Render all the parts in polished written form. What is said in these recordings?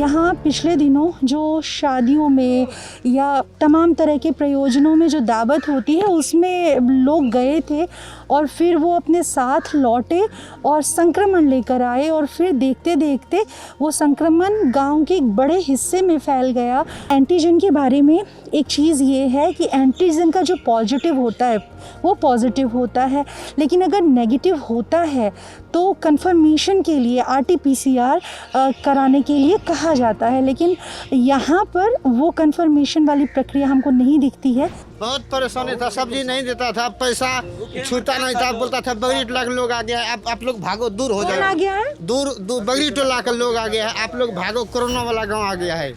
यहाँ पिछले दिनों जो शादियों में या तमाम तरह के प्रयोजनों में जो दावत होती है उसमें लोग गए थे और फिर वो अपने साथ लौटे और संक्रमण लेकर आए और फिर देखते देखते वो संक्रमण गांव के एक बड़े हिस्से में फैल गया। एंटीजन के बारे में एक चीज़ ये है कि एंटीजन का जो पॉजिटिव होता है वो पॉजिटिव होता है, लेकिन अगर नेगेटिव होता है तो कंफर्मेशन के लिए RT-PCR कराने के लिए कहा जाता है, लेकिन यहाँ पर वो कंफर्मेशन वाली प्रक्रिया हमको नहीं दिखती है। बहुत परेशानी था, सब्जी नहीं देता था, पैसा छूटा नहीं था, बोलता था बगरी टोला के लोग आ गया है, आप लोग भागो, दूर हो जाओ। आ गया है दूर बगरी टोला के लोग आ गया है, आप लोग भागो, कोरोना वाला गांव आ गया है।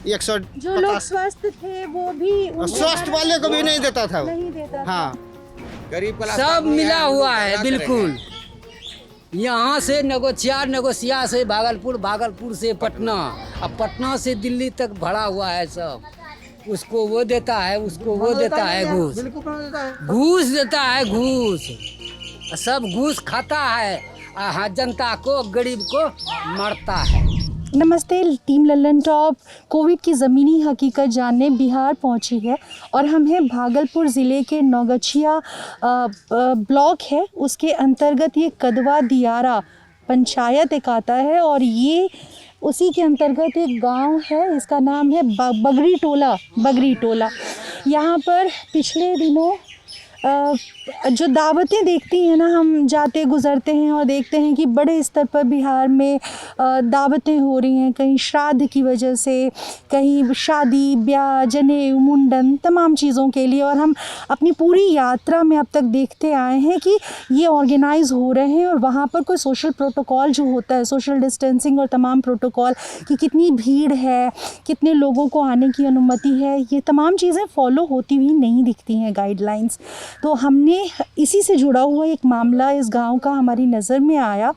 150 जो लोग स्वस्थ थे वो भी स्वस्थ वाले को भी नहीं देता था, नहीं देता था। हाँ गरीब सब मिला हुआ है बिल्कुल। यहाँ से नगोसिया से भागलपुर से पटना, अब पटना से दिल्ली तक भरा हुआ है सब। उसको वो देता है, उसको वो देता है घूस देता है घूस, सब घूस खाता है, जनता को गरीब को मारता है। नमस्ते, टीम लल्लन टॉप कोविड की ज़मीनी हकीकत जानने बिहार पहुंची है और हम हैं भागलपुर ज़िले के नौगछिया ब्लॉक है, उसके अंतर्गत ये कदवा दियारा पंचायत एक आता है और ये उसी के अंतर्गत एक गांव है, इसका नाम है बगरी टोला। यहाँ पर पिछले दिनों जो दावतें देखती हैं ना, हम जाते गुज़रते हैं और देखते हैं कि बड़े स्तर पर बिहार में दावतें हो रही हैं, कहीं श्राद्ध की वजह से, कहीं शादी ब्याह जनेऊ मुंडन तमाम चीज़ों के लिए, और हम अपनी पूरी यात्रा में अब तक देखते आए हैं कि ये ऑर्गेनाइज़ हो रहे हैं और वहाँ पर कोई सोशल प्रोटोकॉल जो होता है, सोशल डिस्टेंसिंग और तमाम प्रोटोकॉल कि कितनी भीड़ है, कितने लोगों को आने की अनुमति है, ये तमाम चीज़ें फॉलो होती हुई नहीं दिखती हैं गाइडलाइंस। तो हमने इसी से जुड़ा हुआ एक मामला इस गांव का हमारी नज़र में आया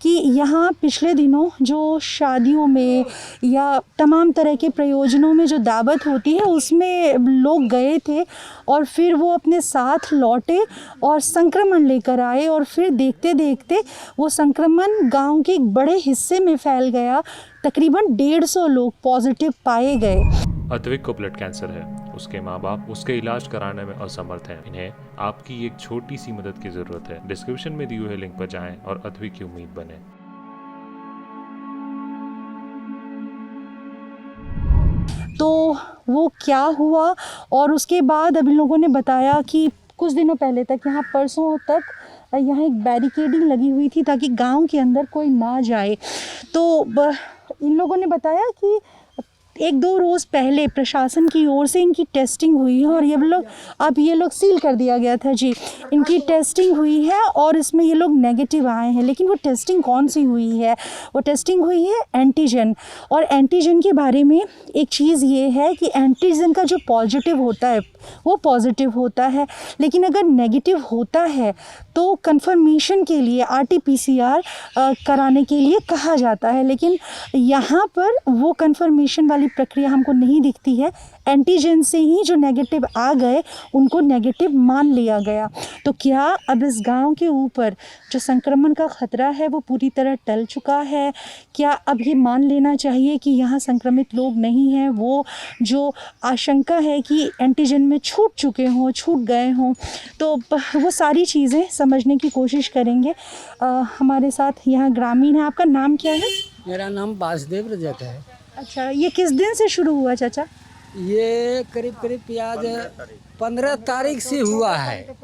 कि यहाँ पिछले दिनों जो शादियों में या तमाम तरह के प्रयोजनों में जो दावत होती है उसमें लोग गए थे और फिर वो अपने साथ लौटे और संक्रमण लेकर आए और फिर देखते देखते वो संक्रमण गांव के एक बड़े हिस्से में फैल गया। तकरीबन 150 लोग पॉजिटिव पाए गए। अद्विक को ब्लड कैंसर है, उसके माँ बाप उसके इलाज कराने में असमर्थ हैं। इन्हें आपकी एक छोटी सी मदद की जरूरत है। डिस्क्रिप्शन में दिए हुए लिंक पर जाएं और अद्विक की उम्मीद बने। तो वो क्या हुआ और उसके बाद अब इन लोगों ने बताया कि कुछ दिनों पहले तक, यहाँ परसों तक यहाँ एक बैरिकेडिंग लगी हुई थी ताकि गांव के अंदर कोई ना जाए। तो इन लोगों ने बताया कि 1-2 रोज़ पहले प्रशासन की ओर से इनकी टेस्टिंग हुई है और ये लोग सील कर दिया गया था जी। इनकी टेस्टिंग हुई है और इसमें ये लोग नेगेटिव आए हैं, लेकिन वो टेस्टिंग कौन सी हुई है? वो टेस्टिंग हुई है एंटीजन। और एंटीजन के बारे में एक चीज़ ये है कि एंटीजन का जो पॉजिटिव होता है वो पॉजिटिव होता है, लेकिन अगर नेगेटिव होता है तो कंफर्मेशन के लिए RT-PCR कराने के लिए कहा जाता है, लेकिन यहाँ पर वो कंफर्मेशन वाली प्रक्रिया हमको नहीं दिखती है। एंटीजन से ही जो नेगेटिव आ गए उनको नेगेटिव मान लिया गया। तो क्या अब इस गांव के ऊपर जो संक्रमण का ख़तरा है वो पूरी तरह टल चुका है? क्या अब ये मान लेना चाहिए कि यहाँ संक्रमित लोग नहीं हैं? वो जो आशंका है कि एंटीजन में छूट चुके हों, छूट गए हों, तो वो सारी चीज़ें समझने की कोशिश करेंगे। हमारे साथ यहाँ ग्रामीण है। आपका नाम क्या है? मेरा नाम वासुदेव रजक है। अच्छा, ये किस दिन से शुरू हुआ चाचा? ये करीब आज 15 तारीख से हुआ है।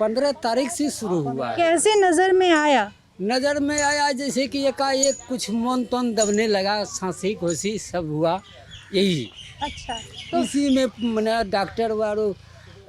15 तारीख से शुरू हुआ है। कैसे नज़र में आया? नज़र में आया जैसे कि एकाएक कुछ मन तन दबने लगा, सांसी खोसी सब हुआ, यही। अच्छा, तो इसी में मैंने डॉक्टर वालों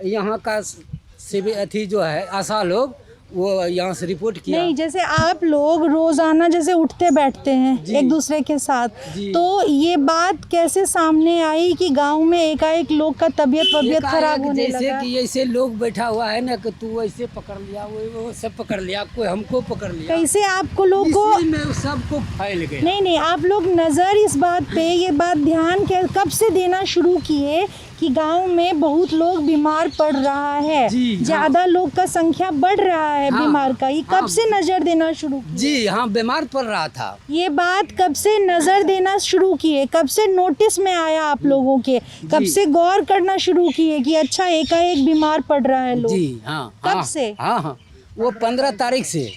यहाँ का सिविल अथी जो है आशा लोग वो यहाँ से रिपोर्ट किया। नहीं, जैसे आप लोग रोजाना जैसे उठते बैठते हैं एक दूसरे के साथ, तो ये बात कैसे सामने आई कि गांव में एकाएक लोग का तबीयत खराब होने लगा? जैसे कि ऐसे लोग बैठा हुआ है ना कि तू ऐसे पकड़ लिया, वो सब पकड़ लिया, कोई हमको पकड़ लिया। कैसे आपको लोग को में सबको फैल गए। नहीं, आप लोग नज़र इस बात पे ये बात ध्यान कब से देना शुरू किए कि गांव में बहुत लोग बीमार पड़ रहा है, जी, हाँ। ज्यादा लोग का संख्या बढ़ रहा है हाँ, बीमार का, ये कब हाँ। से नजर देना शुरू किए? जी हाँ, बीमार पड़ रहा था। ये बात कब से नजर देना शुरू किए, कब से नोटिस में आया आप लोगों के, कब जी। से गौर करना शुरू किए कि अच्छा एकाएक बीमार पड़ रहा है लोग? जी हाँ। कब हाँ, से? हाँ हाँ, वो 15 तारीख से।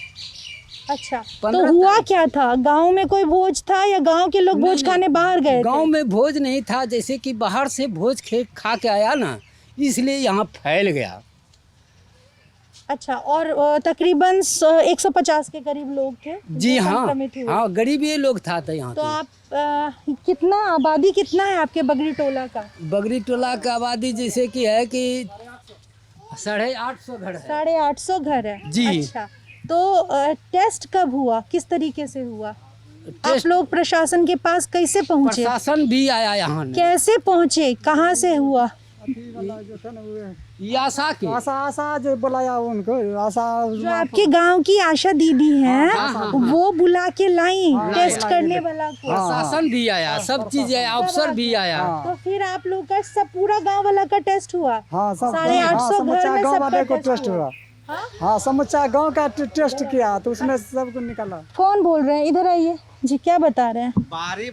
अच्छा, 15 तो हुआ तारीख। क्या था? गांव में कोई भोज था या गांव के लोग भोज खाने बाहर गए गांव थे? में भोज नहीं था, जैसे कि बाहर से भोज खा के आया ना, इसलिए यहाँ फैल गया। अच्छा, और तकरीबन 150 के करीब लोग थे जी जो हाँ, संक्रमित हुए। हाँ गरीब ये लोग था यहाँ तो पे। आप कितना आबादी कितना है आपके बगरी टोला का? बगरी टोला का आबादी जैसे कि है कि 850 घर है। 850 घर है। जी। अच्छा, तो टेस्ट कब हुआ, किस तरीके से हुआ? आप टेस्ट लोग प्रशासन के पास कैसे पहुंचे? प्रशासन भी आया यहाँ ने। कैसे पहुंचे, कहाँ से हुआ? ये आशा के आशा जो बुलाया उनको, आशा जो आपके गांव की आशा दीदी हैं हाँ, वो बुला के लाई टेस्ट करने वाला को। प्रशासन भी आया, सब चीज आया, अफसर भी आया। तो फिर आप लोग का सब पूरा गांव वाला का टेस्ट हुआ? हाँ सब 850 घर समूचा में गाँव सबका वाले को टेस्ट टेस्ट हुआ। हुआ। हाँ? हाँ समूचा गांव का टेस्ट किया तो उसमें सबको निकाला। कौन बोल रहे हैं? इधर आइए जी, क्या बता रहे हैं? बारी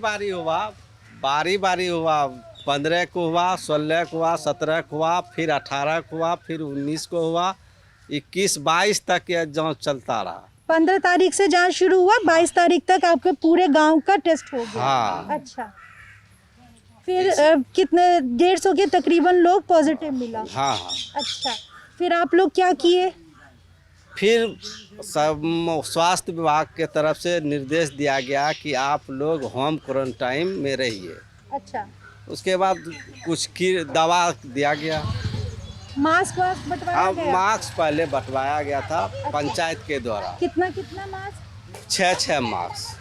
बारी हुआ 15 को हुआ, 16 को हुआ, 17 को हुआ, फिर 18 को हुआ, फिर 19 को हुआ, 21-22 तक यह जांच चलता रहा। 15 तारीख से जांच शुरू हुआ, 22 तारीख तक आपके पूरे गांव का टेस्ट हो गया। हाँ। अच्छा, फिर कितने 150 के तकरीबन लोग पॉजिटिव मिला। हाँ हाँ। अच्छा, फिर आप लोग क्या किए? फिर सब स्वास्थ्य विभाग के तरफ से निर्देश दिया गया कि आप लोग होम क्वारंटाइन में रहिए। अच्छा, उसके बाद कुछ की दवा दिया गया। मास्क वास्क बंटवाया अब गया? मास्क पहले बंटवाया गया था पंचायत के द्वारा। कितना कितना मास्क? 6 मास्क।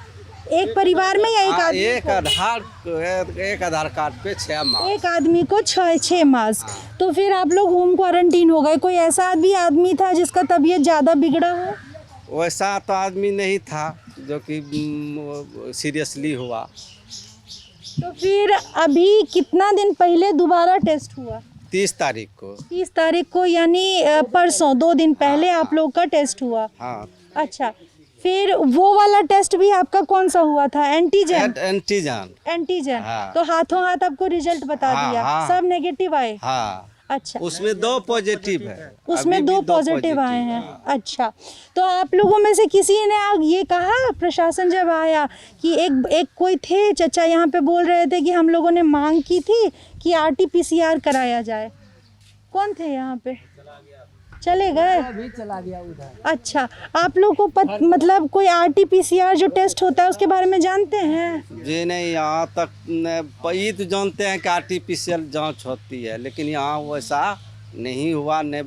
एक परिवार में या एक हाँ, आदमी एक को? एक आधार कार्ड पे 6 मास्क। एक आदमी को 6 मास्क। तो फिर आप लोग होम क्वारंटीन हो गए। कोई ऐसा आदमी था जिसका तबीयत ज़्यादा बिगड़ा हो? वैसा तो आदमी नहीं था जो कि सीरियसली हुआ। तो फिर अभी कितना दिन पहले दोबारा टेस्ट हुआ? 30 तारीख को। 30 तारीख को, यानी परसों 2 दिन पहले आप लोग का टेस्ट हुआ। हाँ। अच्छा, फिर वो वाला टेस्ट भी आपका कौन सा हुआ था? एंटीजन? एंटीजन। हाँ। तो हाथों हाथ आपको रिजल्ट बता हाँ, दिया? हाँ। सब नेगेटिव आए? हाँ। अच्छा, उसमें 2 पॉजिटिव है। उसमें अभी 2 भी पॉजिटिव आए है। हैं। अच्छा, तो आप लोगों में से किसी ने ये कहा प्रशासन जब आया कि एक कोई थे चचा यहाँ पे बोल रहे थे कि हम लोगों ने मांग की थी कि RT-PCR कराया जाए? कौन थे यहाँ पे? चले गए? अभी चला गया उधर। अच्छा, आप लोग को मतलब कोई RT-PCR जो टेस्ट होता है उसके बारे में जानते हैं? जी नहीं, यहाँ तक ये तो जानते हैं कि आर्टिफिशियल जांच होती है, लेकिन यहाँ वैसा नहीं हुआ। ने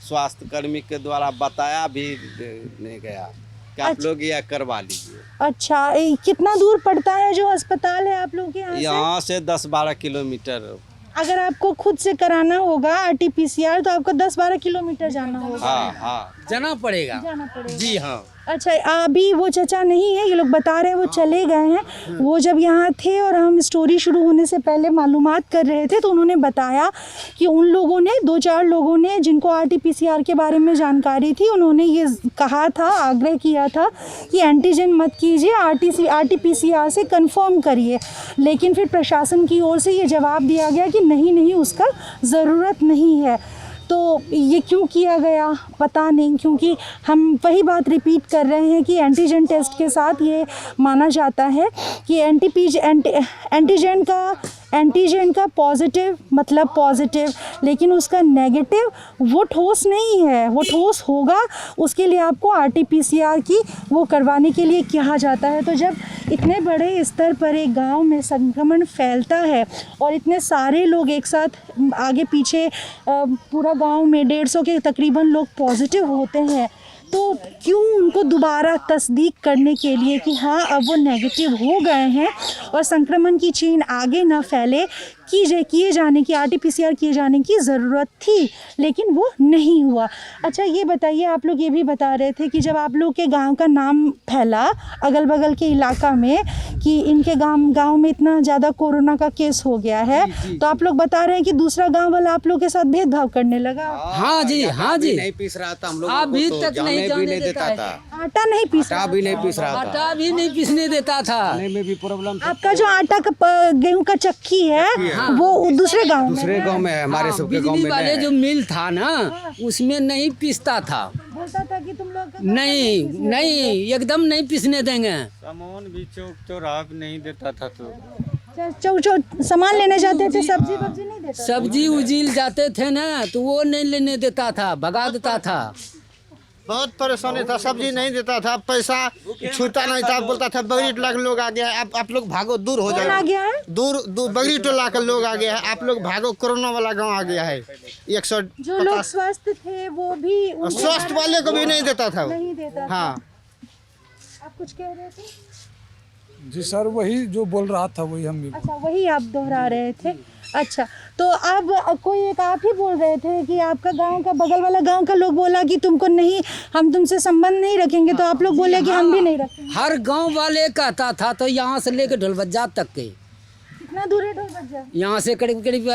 स्वास्थ्य कर्मी के द्वारा बताया भी नहीं गया कि आप लोग यह करवा लीजिए। अच्छा, कितना दूर पड़ता है जो अस्पताल है आप लोग के यहाँ से? यहाँ से 10-12 किलोमीटर। अगर आपको खुद से कराना होगा RT-PCR तो आपको 10-12 किलोमीटर जाना होगा। हाँ हाँ। जाना पड़ेगा। जाना पड़ेगा। जी हाँ। अच्छा, अभी वो चचा नहीं है, ये लोग बता रहे हैं वो चले गए हैं। वो जब यहाँ थे और हम स्टोरी शुरू होने से पहले मालूमात कर रहे थे तो उन्होंने बताया कि उन लोगों ने 2-4 लोगों ने जिनको RT-PCR के बारे में जानकारी थी, उन्होंने ये कहा था, आग्रह किया था कि एंटीजन मत कीजिए, RT-PCR से कंफर्म करिए। लेकिन फिर प्रशासन की ओर से ये जवाब दिया गया कि नहीं उसका ज़रूरत नहीं है। तो ये क्यों किया गया पता नहीं, क्योंकि हम वही बात रिपीट कर रहे हैं कि एंटीजन टेस्ट के साथ ये माना जाता है कि एंटीजन का पॉजिटिव मतलब पॉजिटिव, लेकिन उसका नेगेटिव वो ठोस नहीं है। वो ठोस होगा उसके लिए आपको RT-PCR की वो करवाने के लिए कहा जाता है। तो जब इतने बड़े स्तर पर एक गांव में संक्रमण फैलता है और इतने सारे लोग एक साथ आगे पीछे पूरा गांव में 150 के तकरीबन लोग पॉजिटिव होते हैं, तो क्यों उनको दोबारा तस्दीक करने के लिए कि हाँ अब वो नेगेटिव हो गए हैं और संक्रमण की चेन आगे ना फैले, किए जाने की RT-PCR किए जाने की ज़रूरत थी, लेकिन वो नहीं हुआ। अच्छा ये बताइए, आप लोग ये भी बता रहे थे कि जब आप लोग के गांव का नाम फैला अगल बगल के इलाका में कि इनके गांव में इतना ज़्यादा कोरोना का केस हो गया है, तो आप लोग बता रहे हैं कि दूसरा गांव वाला आप लोग के साथ भेदभाव करने लगा। हाँ जी, हाँ जी, नहीं पीस रहा था हम लोग, अभी तक जाने नहीं भी जाने नहीं देता देता है। था, आटा नहीं पीस आटा भी नहीं पीस रहा था, आटा भी नहीं पीसने देता था। खाने में भी प्रॉब्लम था। आपका जो आटा का गेहूं का चक्की है वो दूसरे गांव में दूसरे गांव में है, हमारे हाँ, सबके गांव बिजली में वाले नहीं जो है। मिल था ना उसमें नहीं पीसता था। बोलता था कि तुम लोग नहीं एकदम नहीं पीसने देंगे। सामान भी चौक चौराहा पे नहीं देता था, तो सामान लेने जाते थे, सब्जी वब्जी नहीं देता। सब्जी उजील जाते थे ना तो वो नहीं लेने देता था, भगा देता था। बहुत परेशानी था, सब्जी नहीं देता था, पैसा छूता नहीं था, बोलता था बगरी टोला के लोग आ गया है, आप लोग भागो, दूर हो कौन आ जाओ, गया है? दूर बगरी टोला के लोग आ गया है, आप लोग भागो, कोरोना वाला गांव आ गया है। जो लोग 150 स्वस्थ थे वो भी उनके स्वास्थ्य वाले को भी नहीं देता था वो। नहीं देता था। हाँ, आप कुछ कह रहे थे? जी सर, वही जो बोल रहा था वही हम भी। अच्छा, वही आप दोहरा रहे थे। अच्छा, तो अब कोई एक आप ही बोल रहे थे कि आपका गांव का बगल वाला गांव का लोग बोला कि तुमको नहीं, हम तुमसे संबंध नहीं रखेंगे, तो आप लोग बोले कि हम भी नहीं रखेंगे। हर गांव वाले कहता था, तो यहाँ से लेकर ढोलबज्जा तक के, कितना दूर है ढोलबज्जा? यहाँ से करीब करीब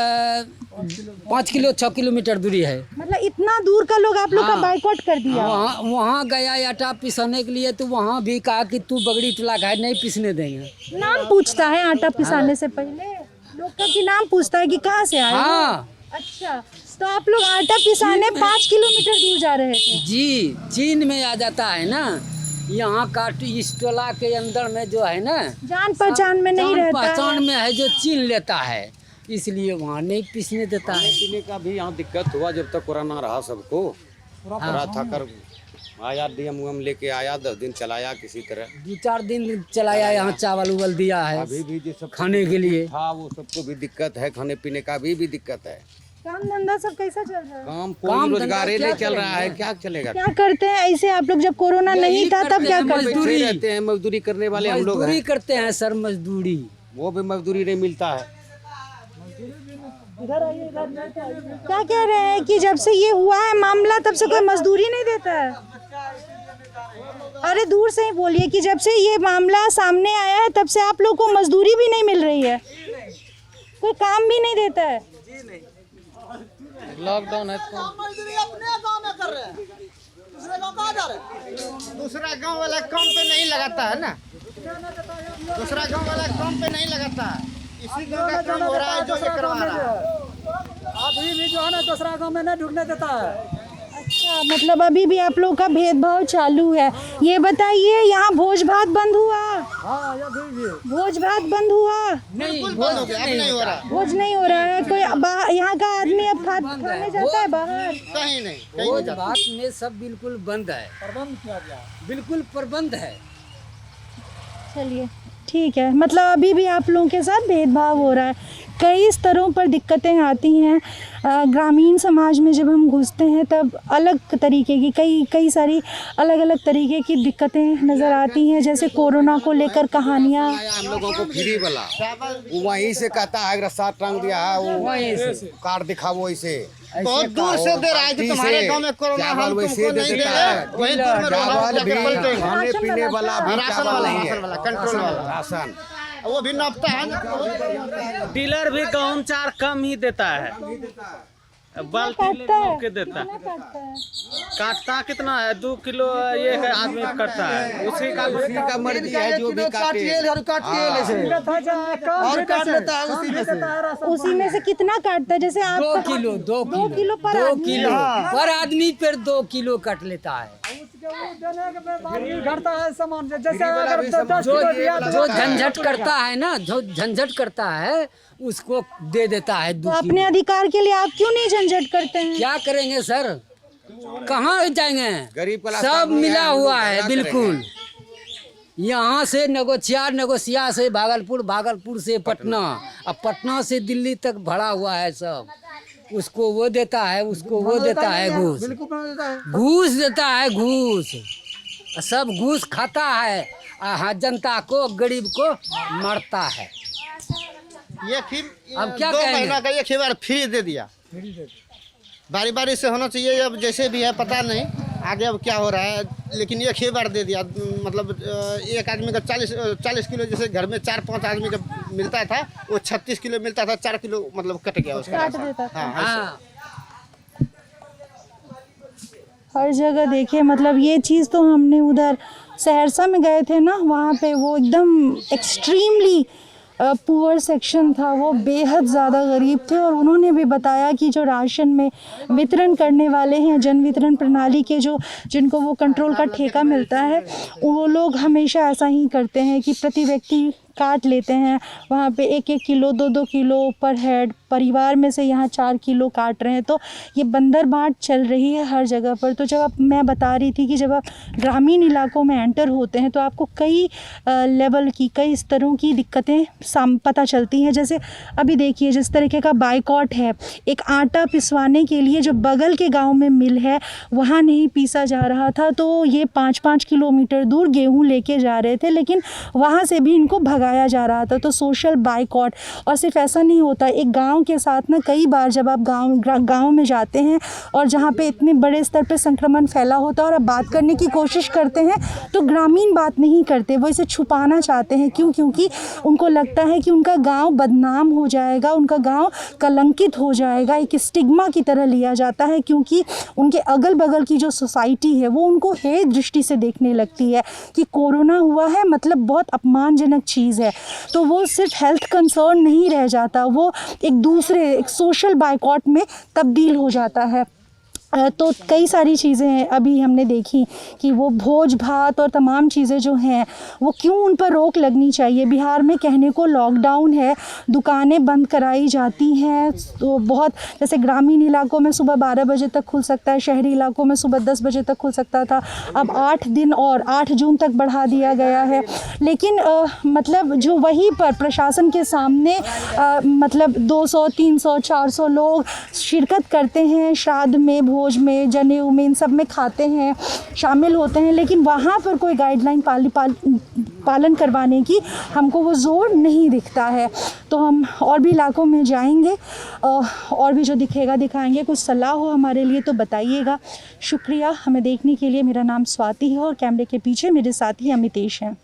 6 किलोमीटर दूरी है। मतलब इतना दूर का लोग आप लोग का हाँ। बाइकआउट कर दिया। वहाँ गया आटा पिसाने के लिए, तो वहाँ भी कहा कि तू बगड़ी टोला का है, नहीं पिसने देंगे। नाम पूछता है आटा पिसाने से पहले लोग का, कि नाम पूछता है कि कहाँ से आए हो? हाँ अच्छा, तो आप लोग आटा पिसाने 5 किलोमीटर दूर जा रहे थे। जी, चीन में आ जाता है ना, यहाँ का इस टोला के अंदर में जो है ना, जान पहचान में नहीं जान रहता पहचान है। में है जो चीन लेता है, इसलिए वहाँ नहीं पिसने देता है। पीने का भी यहाँ दिक्कत हुआ जब तक कोरोना रहा सबको, पूरा था कर आया, डीएम लेके आया, 10 दिन चलाया किसी तरह। 2-4 दिन चलाया, यहाँ चावल उवल दिया है अभी भी जो सब खाने के लिए। था वो सबको भी दिक्कत है, खाने पीने का भी दिक्कत है। काम धंधा सब कैसा चल रहा है? काम काम कोई रोजगार ही धंधा नहीं क्या चल रहा है, चलेगा? क्या चलेगा? क्या करते हैं ऐसे आप लोग? जब कोरोना यही नहीं था तब करते क्या हैं, करते? मजदूरी रहते हैं, मजदूरी करने वाले हम लोग मजदूरी हैं, करते हैं सर, मजदूरी। वो भी मजदूरी नहीं मिलता है। क्या कह रहे हैं कि जब से ये हुआ है मामला तब से कोई मजदूरी नहीं देता है? अरे दूर से ही बोलिए कि जब से ये मामला सामने आया है तब से आप लोग को मजदूरी भी नहीं मिल रही है, कोई काम भी नहीं देता है। लॉकडाउन है तो दूसरा गांव वाला काम पे नहीं लगाता है ना, दूसरा गांव वाला काम पे नहीं लगाता है, इसी गांव का काम हो रहा है जो ये करवा रहा है। अभी भी जो है ना दूसरा गांव में नहीं ढुकने देता है। अच्छा, मतलब अभी भी आप लोग का भेदभाव चालू है। ये बताइए, यहाँ भोज भात बंद हुआ? हाँ, अभी भी भोज भात बंद हुआ? नहीं, बिल्कुल बंद हो गया, अब नहीं हो रहा, भोज नहीं हो रहा है। कोई यहाँ का आदमी अब खाने जाता है बाहर? कहीं नहीं, कहीं भोज नहीं जाता। भात में सब बिल्कुल बंद है, प्रबंध किया गया। बिल्कुल प्रबंध है। चलिए ठीक है, मतलब अभी भी आप लोगों के साथ भेदभाव हो रहा है। कई स्तरों पर दिक्कतें आती हैं। ग्रामीण समाज में जब हम घुसते हैं तब अलग तरीके की कई सारी अलग अलग तरीके की दिक्कतें नज़र आती हैं, जैसे कोरोना को लेकर कहानियाँ। हम लोगों को फ्री वाला वो वहीं से कहता है, रस्सा टांग दिया है, वो कार्ड दिखाओ वैसे। बहुत दूर से दे रहा है कि तुम्हारे गांव में कोरोना, हम तुमको नहीं दे रहे, वहीं दूर में चावल भी, जाकर पलटेंगे। खाने पीने वाला भी राशन चावल वाला, नहीं है, राशन वाला, कंट्रोल वाला, राशन वो भी नापता है ना। डीलर भी गेहूँ चार कम ही देता है, बाल्टी काटता है? के देता है। कितना काटता है? काटता कितना है? 2 किलो एक आदमी काटता है, उसी का मर्जी है, जो भी काटे उसी में से कितना काटता है? जैसे आप 2 किलो 2 किलो पर आदमी? पर आदमी पर 2 किलो कट लेता है। घटता है सामान, जैसे अगर 10 किलो दिया तो जो झंझट करता है ना, जो झंझट करता है उसको दे देता है 2 तो किलो। अपने अधिकार के लिए आप क्यों नहीं झंझट करते हैं? क्या करेंगे सर, कहाँ जाएंगे? गरीब वाला सब सामने मिला है, हम हुआ लोग है क्या बिल्कुल। यहाँ से नगोचिया से भागलपुर से पटना, अब पटना से दिल्ली तक भरा हुआ है सब। उसको वो देता है, उसको वो देता है घूस, घूस देता है घूस, सब घूस खाता है। हाँ, जनता को, गरीब को मारता है। ये खीर अब क्या 2 कहेंगे? महीना का ये खीर फ्री दे दिया। बारी बारी से होना चाहिए, अब जैसे भी है पता नहीं आगे अब क्या हो रहा है, लेकिन ये खीर दे दिया। मतलब एक आदमी का 40 किलो, जैसे घर में 4-5 आदमी का मिलता था, वो 36 किलो मिलता था, 4 किलो मतलब कट गया उसका। काट देता था। हाँ, ऐसे। हाँ हर जगह देखिए, मतलब ये चीज़ तो हमने उधर सहरसा में गए थे ना, वहाँ पे वो एकदम एक्सट्रीमली पुअर सेक्शन था, वो बेहद ज़्यादा गरीब थे। और उन्होंने भी बताया कि जो राशन में वितरण करने वाले हैं, जन वितरण प्रणाली के जो जिनको वो कंट्रोल का ठेका मिलता है, वो लोग हमेशा ऐसा ही करते हैं कि प्रति व्यक्ति काट लेते हैं। वहाँ पे 1-1 किलो 2-2 किलो पर हेड, परिवार में से यहाँ 4 किलो काट रहे हैं। तो ये बंदर बांट चल रही है हर जगह पर। तो जब मैं बता रही थी कि जब आप ग्रामीण इलाकों में एंटर होते हैं तो आपको कई लेवल की, कई स्तरों की दिक्कतें पता चलती हैं। जैसे अभी देखिए, जिस तरीके का बाइकॉट है, एक आटा पिसवाने के लिए जो बगल के गाँव में मिल है वहाँ नहीं पीसा जा रहा था, तो ये 5-5 किलोमीटर दूर गेहूँ लेके जा रहे थे, लेकिन वहाँ से भी इनको भगाया जा रहा था। तो सोशल बाइकॉट। और सिर्फ ऐसा नहीं होता, एक गांव के साथ ना कई बार जब आप गांव में जाते हैं और जहां पे इतने बड़े स्तर पे संक्रमण फैला होता है और आप बात करने की कोशिश करते हैं तो ग्रामीण बात नहीं करते, वो इसे छुपाना चाहते हैं। क्यों? क्योंकि उनको लगता है कि उनका गांव बदनाम हो जाएगा, उनका गांव कलंकित हो जाएगा, एक स्टिग्मा की तरह लिया जाता है, क्योंकि उनके अगल बगल की जो सोसाइटी है वो उनको हेय दृष्टि से देखने लगती है कि कोरोना हुआ है मतलब बहुत अपमानजनक चीज़ है। तो वो सिर्फ हेल्थ कंसर्न नहीं रह जाता, वो एक सोशल बाइकॉट में तब्दील हो जाता है। तो कई सारी चीज़ें अभी हमने देखी कि वो भोज भात और तमाम चीज़ें जो हैं वो क्यों उन पर रोक लगनी चाहिए। बिहार में कहने को लॉकडाउन है, दुकानें बंद कराई जाती हैं, तो बहुत जैसे ग्रामीण इलाकों में सुबह 12 बजे तक खुल सकता है, शहरी इलाकों में सुबह 10 बजे तक खुल सकता था, अब 8 दिन और 8 जून तक बढ़ा दिया गया है। लेकिन मतलब जो वहीं पर प्रशासन के सामने मतलब 200, 300, 400 लोग शिरकत करते हैं, श्राद्ध में, भोज में, जनेऊ में, इन सब में खाते हैं, शामिल होते हैं, लेकिन वहाँ पर कोई गाइडलाइन पालन करवाने की हमको वो जोर नहीं दिखता है। तो हम और भी इलाकों में जाएंगे और भी जो दिखेगा दिखाएंगे। कुछ सलाह हो हमारे लिए तो बताइएगा। शुक्रिया हमें देखने के लिए। मेरा नाम स्वाति है और कैमरे के पीछे मेरे साथी अमितेश हैं।